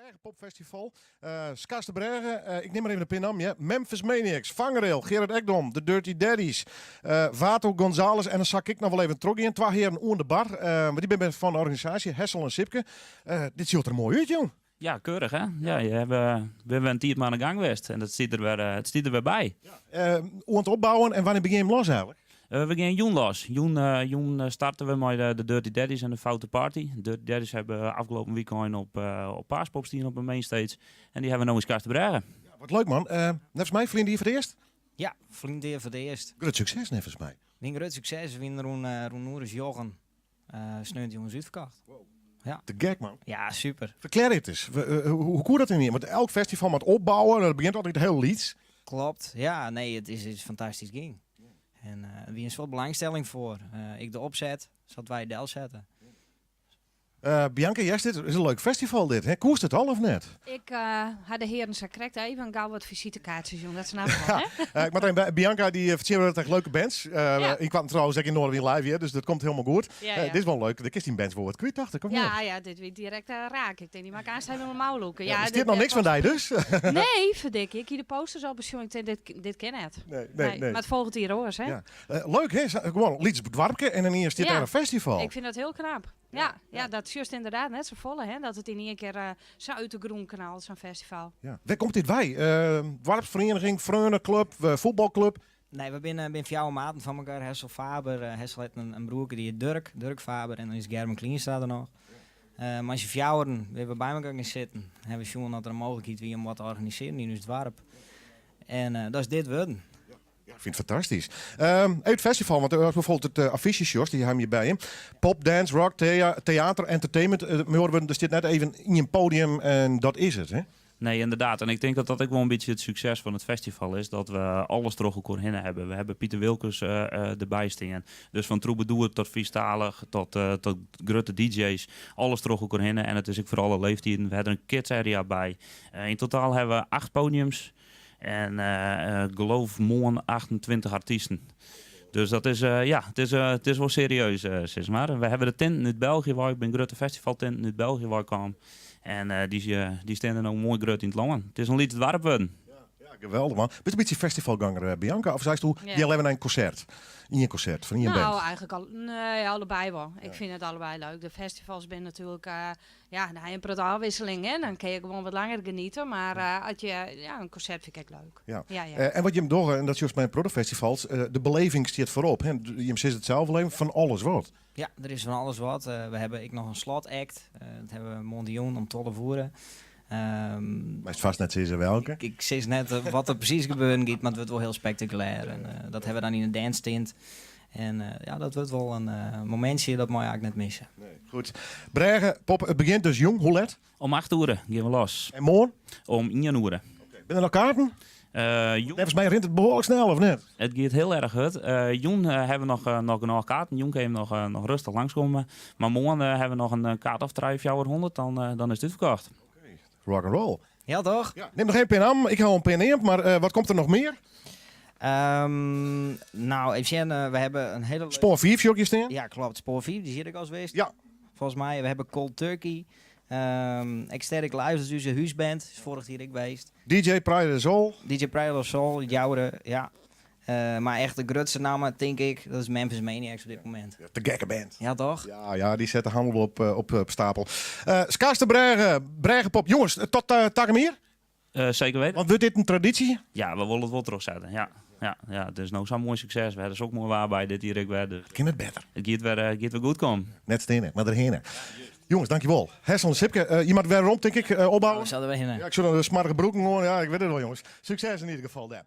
Brege Popfestival. Skaars de Brege, ik neem maar even de pin aan. Ja. Memphis Maniacs, Vangrail, Gerard Ekdom, de Dirty Daddies, Vato Gonzales en dan zak ik nog wel even terug in. Twee heren onder de bar. Maar die ben van de organisatie, Hessel en Sipke. Dit ziet er mooi uit, jong. Ja, keurig hè. Ja, we hebben een 10 maanden aan de gang geweest en het stiet er weer bij. Hoe het opbouwen en wanneer begin je hem los eigenlijk? We gaan Joen los. Joen starten we met de Dirty Daddies en de Foute Party. De Dirty Daddies hebben afgelopen weekend op Paaspop staan op een mainstage. En die hebben we nou eens Skaars de Brege. Ja, wat leuk man. Net mij, vrienden hier voor het eerst? Ja, vrienden voor de eerst. Groot succes, net volgens mij. Een groot succes. We winnen rond Noeris Jochen. Sneunt jongens uitverkocht. Wow. Ja. Te gek man. Ja, super. Verklaar het eens. Hoe koe dat in hier? Want elk festival met opbouwen, dat begint altijd heel lieds. Klopt. Ja, nee, het is fantastisch ging. En wie is veel belangstelling voor. Ik de opzet, zodat wij Del zetten. Bianca, dit is een leuk festival dit. Hè? Koest het al of net? Ik had de heren zo correct even gauw wat visitekaartjes, jongen. Dat snap ik wel, hè? Ik moet Bianca die vertellen dat echt leuke bands. Ik kwam trouwens ook in Noorden weer live hier, dus dat komt helemaal goed. Ja. Dit is wel leuk. De kist die bands wordt kwijt, dacht ik. Of niet? Ja, dit weer direct raak. Ik denk, die maak aanstaan met mijn mouw loeken. Ja, is dit nog niks van die dus? Nee, verdik ik. Hier de posters al beschouwen. Ik denk, dit ken het. Nee. Maar het volgt hier hoor, hè? Ja. Leuk hè? Gewoon liedjes bedwarken en dan eerst dit aan een festival. Ik vind dat heel knap. Ja, dat is juist inderdaad net zo volle, hè? Dat het in één keer zo uit de groen kanaal, zo'n festival. Ja. Waar komt dit bij? Dwarpsvereniging, Vreuneclub, voetbalclub? Nee, we zijn vier maten van elkaar. Hessel Faber. Hessel heeft een broer die heet Dirk Faber. En dan is Gerben Klienstra er nog. Maar als je fjouweren weer bij elkaar gaan zitten, hebben we gewoon dat er een mogelijkheid is om wat te organiseren in ons dorp. En dat is dit worden. Ja, ik vind het fantastisch. Het festival, want bijvoorbeeld het affiches, die hebben je bij je. Pop, dance, rock, theater, entertainment. Er zit net even in een podium en dat is het, hè? Nee, inderdaad. En ik denk dat dat ook wel een beetje het succes van het festival is. Dat we alles door elkaar heen hebben. We hebben Pieter Wilkes erbij staan. Dus van troubadour tot viestalig tot grote DJ's. Alles door elkaar heen. En het is ook voor alle leeftijden. We hebben een kids area bij. In totaal hebben we 8 podiums. En geloof morgen 28 artiesten. Dus dat is, het is wel serieus, zeg maar. We hebben de tent uit België, waar ik ben grote festivaltent uit België waar ik kwam. En die staan er nou mooi groot in het langen. Het is een lied dwarp worden. Ja, geweldig man. Ben je een beetje festivalganger, Bianca? Of zei je die hebben een concert? In je concert, van je band? Nou, eigenlijk allebei wel. Ik vind het allebei leuk. De festivals zijn natuurlijk, dan heb je een prachtige afwisseling. Hè? Dan kun je gewoon wat langer genieten. Maar een concert vind ik leuk. Ja. En wat je hem door, en dat is juist bij protofestivals, de beleving staat voorop. Hè? Je zit het zelf alleen van alles wat. Ja, er is van alles wat. We hebben nog een slotact. Dat hebben we Mondion om te voeren. Maar is vast net zeggen welke? Ik zeg net wat er precies gebeuren gaat, maar het wordt wel heel spectaculair. En, dat hebben we dan in een dance tint. En dat wordt wel een momentje dat mag je eigenlijk net missen. Nee, goed. Brege, Pop, het begint dus jong. Hoe laat? Om 8 uur gaan we los. En morgen? Om 1 uur. Ben er nog kaarten? Volgens mij rent het behoorlijk snel, of net? Het gaat heel erg goed. Joen hebben we nog kaarten. Joen kan nog rustig langskomen. Maar morgen hebben we nog een kaart of 300, dan is dit verkocht. Rock and roll. Ja, toch? Ja, neem nog geen pen aan. Ik hou een pen in, maar wat komt er nog meer? Nou, even zien. We hebben een hele... Spoor 4 jokjes staan? Ja, klopt. Spoor 4, die zie ik al eens geweest. Ja. Volgens mij. We hebben Cold Turkey. Exteric Live, dat is dus een huisband. Is vorig jaar ik geweest. DJ Pride of Soul. DJ Pride of Soul, Jouwere, ja. Maar echt de grootste naam, denk ik, dat is Memphis Maniacs op dit moment. Ja, de gekke band. Ja, toch? Ja, die zetten handel op stapel. Skaars de Brege Pop. Jongens, tot Tagemeer? Zeker weten. Want wordt dit een traditie? Ja, we willen het wel terugzetten. Ja, het is nou zo'n mooi succes. We hebben dus ook mooi waar bij dit hier. Dus Kan het beter? het gaat weer goed komen. Net stenen, maar erheen. Jongens, dankjewel. Hessel en Sipke, je moet weer rond, denk ik, opbouwen. We zouden we heen. Ja, ik zou dan de smartige broeken horen. Ja, ik weet het wel, jongens. Succes in ieder geval daar.